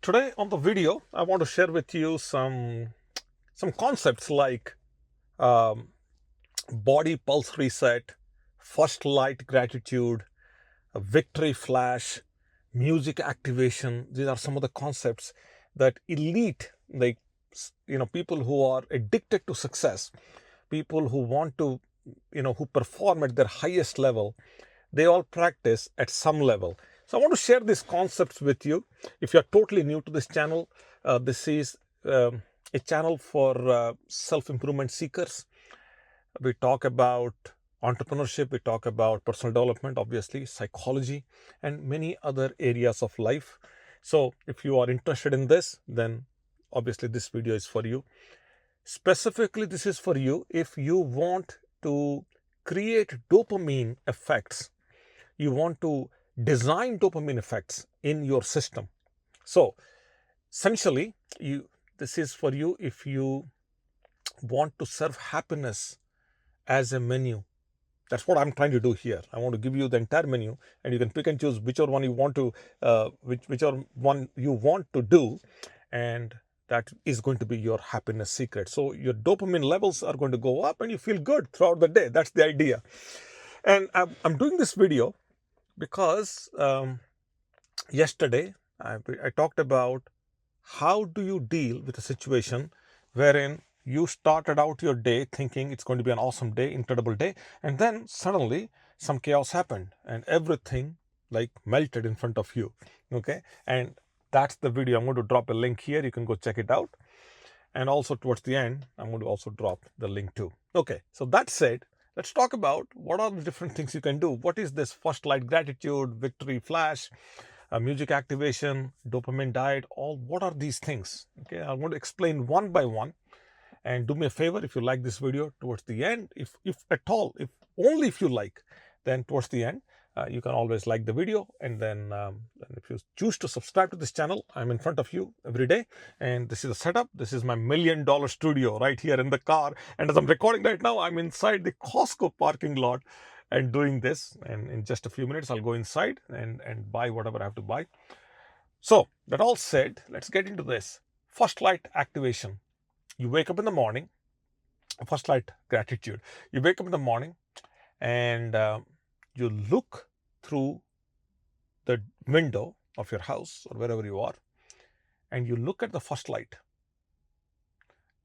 Today on the video, I want to share with you some concepts like um, body pulse reset, first light gratitude, a victory flash, music activation. These are some of the concepts that elite, like people who are addicted to success, people who want to, who perform at their highest level, they all practice at some level. So I want to share these concepts with you. If you're totally new to this channel, this is a channel for self-improvement seekers. We talk about entrepreneurship, we talk about personal development, obviously, psychology, and many other areas of life. So if you are interested in this, then obviously this video is for you. Specifically, this is for you if you want to create dopamine effects. You want to design dopamine effects in your system. So essentially, this is for you if you want to serve happiness as a menu. That's what I'm trying to do here. I want to give you the entire menu, and you can pick and choose whichever one you want to, whichever one you want to do, and that is going to be your happiness secret. So your dopamine levels are going to go up, and you feel good throughout the day. That's the idea. And I'm doing this video because yesterday I talked about how do you deal with a situation wherein you started out your day thinking it's going to be an awesome day, incredible day, and then suddenly some chaos happened and everything like melted in front of you. Okay, and that's the video. I'm going to drop a link here. You can go check it out. And also towards the end, I'm going to also drop the link too. Okay, so that said, let's talk about what are the different things you can do. What is this first light gratitude, victory flash, music activation, dopamine diet, all what are these things? Okay, I'm going to explain one by one. And do me a favor, if you like this video towards the end, if at all, if only if you like, then towards the end, you can always like the video. And then if you choose to subscribe to this channel, I'm in front of you every day. And this is the setup. This is my $1 million studio right here in the car. And as I'm recording right now, I'm inside the Costco parking lot and doing this. And in just a few minutes, I'll go inside and buy whatever I have to buy. So that all said, let's get into this. First light activation. You wake up in the morning, first light gratitude. You wake up in the morning and you look through the window of your house or wherever you are, and you look at the first light.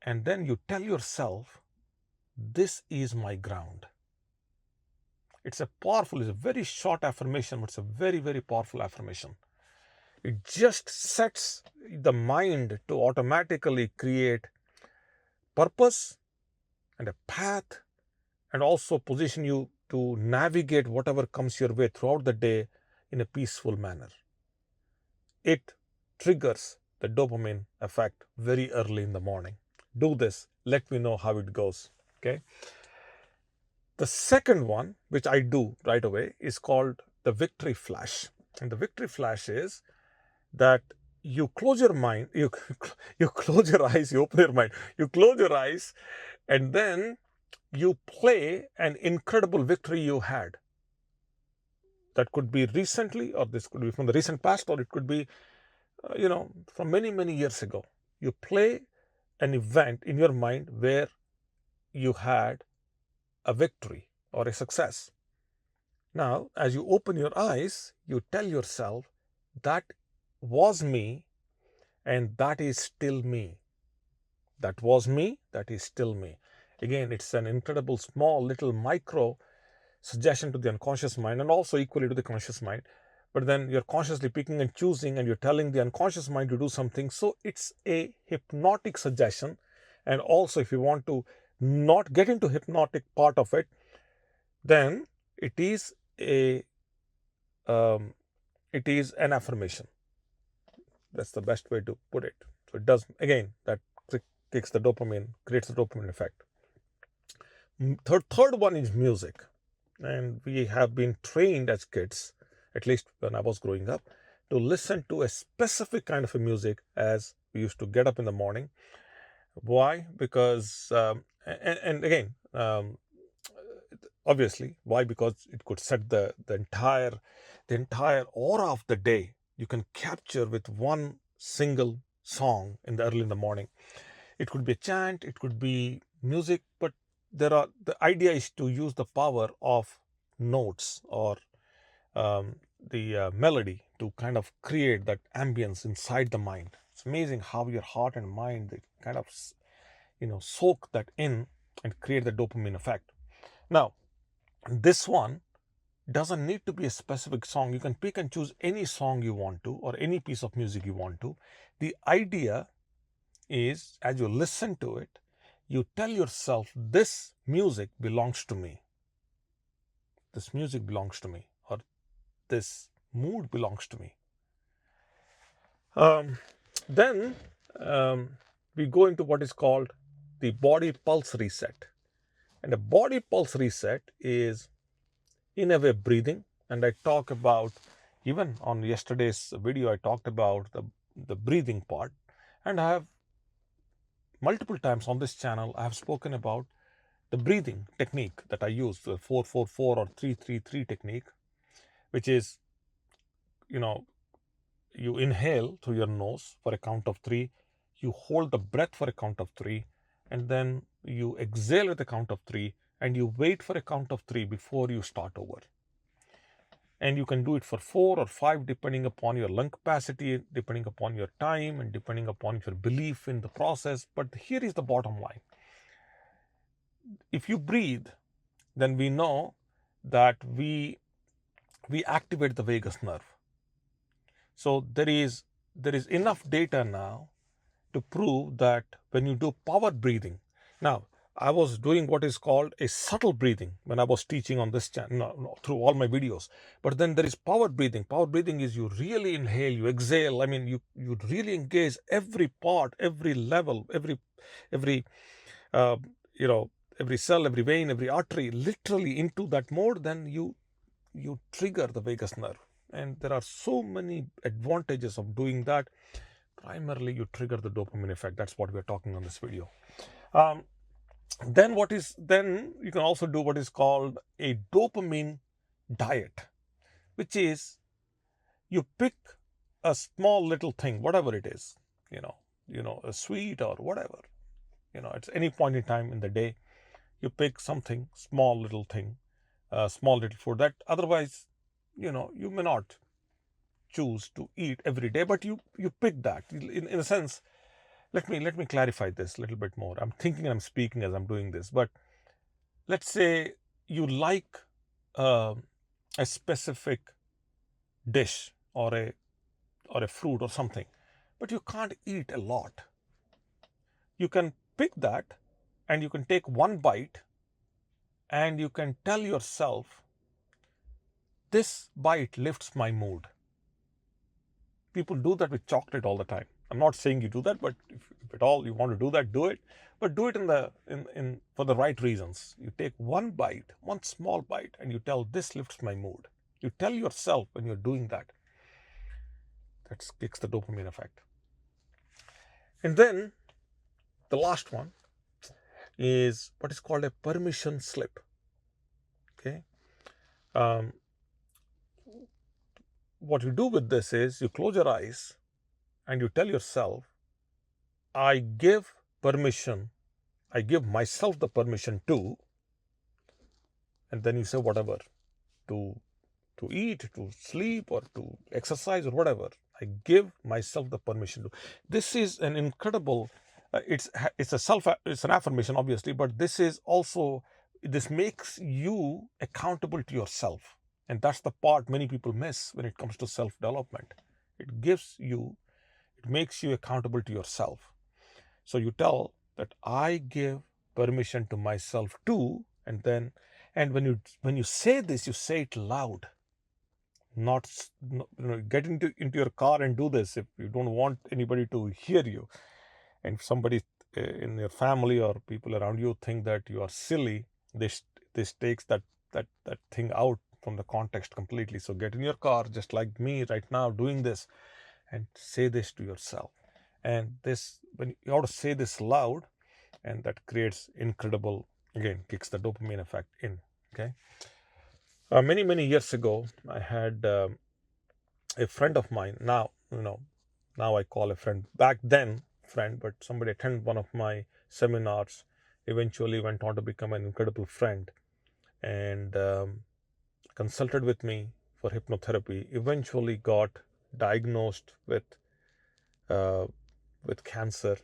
And then you tell yourself, this is my ground. It's a very short affirmation, but it's a very, very powerful affirmation. It just sets the mind to automatically create purpose and a path, and also position you to navigate whatever comes your way throughout the day in a peaceful manner. It triggers the dopamine effect very early in the morning. Do this. Let me know how it goes. Okay. The second one, which I do right away, is called the victory flash. And the victory flash is that you close your mind, you close your eyes, you open your mind, you close your eyes, and then you play an incredible victory you had. That could be recently, or this could be from the recent past, or it could be, from many, many years ago. You play an event in your mind where you had a victory or a success. Now, as you open your eyes, you tell yourself, that was me, and that is still me. That was me, that is still me. Again, it's an incredible, small, little micro suggestion to the unconscious mind, and also equally to the conscious mind. But then you're consciously picking and choosing, and you're telling the unconscious mind to do something. So it's a hypnotic suggestion. And also, if you want to not get into hypnotic part of it, then it is an affirmation. That's the best way to put it. So it does, again, that kicks the dopamine, creates the dopamine effect. Third one is music. And we have been trained as kids, at least when I was growing up, to listen to a specific kind of a music as we used to get up in the morning. Why? Because, and again, obviously, why? Because it could set the entire aura of the day. You can capture with one single song early in the morning. It could be a chant, it could be music, but the idea is to use the power of notes or the melody to kind of create that ambience inside the mind. It's amazing how your heart and mind, they kind of soak that in and create the dopamine effect. Now, this one doesn't need to be a specific song. You can pick and choose any song you want to, or any piece of music you want to. The idea is, as you listen to it, you tell yourself, this music belongs to me. This music belongs to me, or this mood belongs to me. Then we go into what is called the body pulse reset. And a body pulse reset is, in a way, breathing. And I talk about, even on yesterday's video, I talked about the breathing part. And I have multiple times on this channel, I have spoken about the breathing technique that I use, the 4-4-4 or 3-3-3 technique, which is, you inhale through your nose for a count of 3, you hold the breath for a count of 3, and then you exhale at the count of 3, and you wait for a count of 3 before you start over. And you can do it for 4 or 5 depending upon your lung capacity, depending upon your time, and depending upon your belief in the process. But here is the bottom line. If you breathe, then we know that we activate the vagus nerve. So there is enough data now to prove that when you do power breathing. Now, I was doing what is called a subtle breathing when I was teaching on this channel, through all my videos. But then there is power breathing. Power breathing is you really inhale, you exhale. I mean, you really engage every part, every level, every uh, every cell, every vein, every artery, literally into that mode. Then you trigger the vagus nerve. And there are so many advantages of doing that. Primarily, you trigger the dopamine effect. That's what we're talking on this video. Then you can also do what is called a dopamine diet, which is you pick a small little thing, whatever it is, a sweet or whatever, at any point in time in the day, you pick something, small little thing, small little food that otherwise, you may not choose to eat every day, but you pick that. In a sense, let me clarify this a little bit more. I'm thinking and I'm speaking as I'm doing this, but let's say you like a specific dish or a fruit or something, but you can't eat a lot. You can pick that and you can take one bite and you can tell yourself, this bite lifts my mood. People do that with chocolate all the time. I'm not saying you do that, but if at all you want to do that, do it. But do it in for the right reasons. You take one bite, one small bite, and you tell, this lifts my mood. You tell yourself when you're doing that. That kicks the dopamine effect. And then the last one is what is called a permission slip. Okay. What you do with this is you close your eyes and you tell yourself, I give permission, I give myself the permission to, and then you say whatever, to eat, to sleep, or to exercise, or whatever. I give myself the permission to. This is an incredible, it's an affirmation, obviously, but this makes you accountable to yourself. And that's the part many people miss when it comes to self-development. It makes you accountable to yourself. So you tell that I give permission to myself too, and when you say this, you say it loud. Not get into your car and do this if you don't want anybody to hear you. And if somebody in your family or people around you think that you are silly, this takes that thing out from the context completely. So get in your car, just like me right now doing this, and say this to yourself. And when you ought to say this loud, and that creates incredible, again, kicks the dopamine effect in. Okay. Many years ago, I had a friend of mine. Now, now I call a friend. Back then, friend, but somebody attended one of my seminars, eventually went on to become an incredible friend, and consulted with me for hypnotherapy. Eventually, got diagnosed uh, with cancer,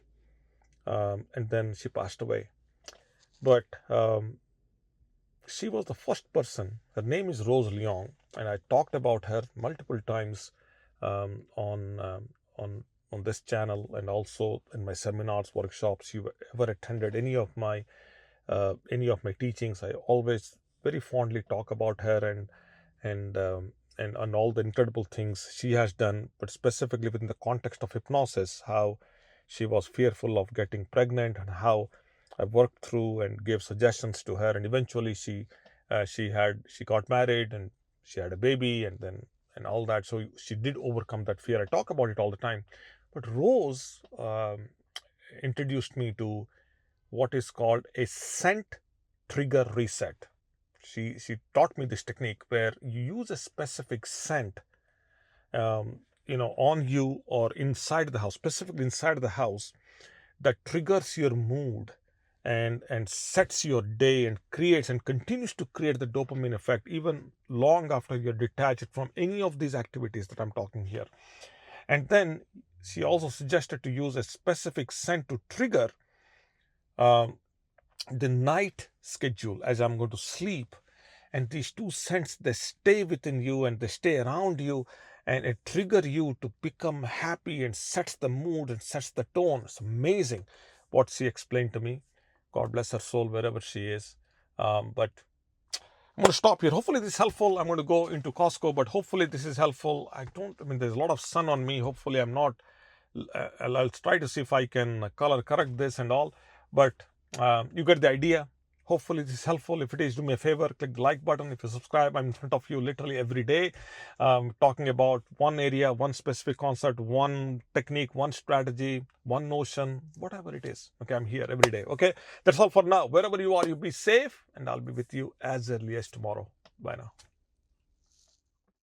and then she passed away. But she was the first person. Her name is Rose Leong, and I talked about her multiple times um, on um, on on this channel and also in my seminars, workshops. You ever attended any of my teachings? I always very fondly talk about her and all the incredible things she has done, but specifically within the context of hypnosis, how she was fearful of getting pregnant and how I worked through and gave suggestions to her, and eventually she got married and she had a baby, and all that. So she did overcome that fear. I talk about it all the time. But Rose introduced me to what is called a scent trigger reset. She taught me this technique where you use a specific scent, on you or inside the house, specifically inside the house, that triggers your mood and sets your day and creates and continues to create the dopamine effect even long after you're detached from any of these activities that I'm talking here. And then she also suggested to use a specific scent to trigger um, the night schedule as I'm going to sleep. And these two scents, they stay within you and they stay around you, and it trigger you to become happy and sets the mood and sets the tone. It's amazing what she explained to me. God bless her soul wherever she is. But I'm going to stop here. Hopefully this is helpful. I'm going to go into Costco, but hopefully this is helpful. There's a lot of sun on me. Hopefully I'm not, I'll try to see if I can color correct this and all, but you get the idea. Hopefully this is helpful. If it is, do me a favor, click the like button. If you subscribe, I'm in front of you literally every day, talking about one area, one specific concept, one technique, one strategy, one notion, whatever it is. Okay, I'm here every day. Okay, that's all for now. Wherever you are, you be safe, and I'll be with you as early as tomorrow. Bye now.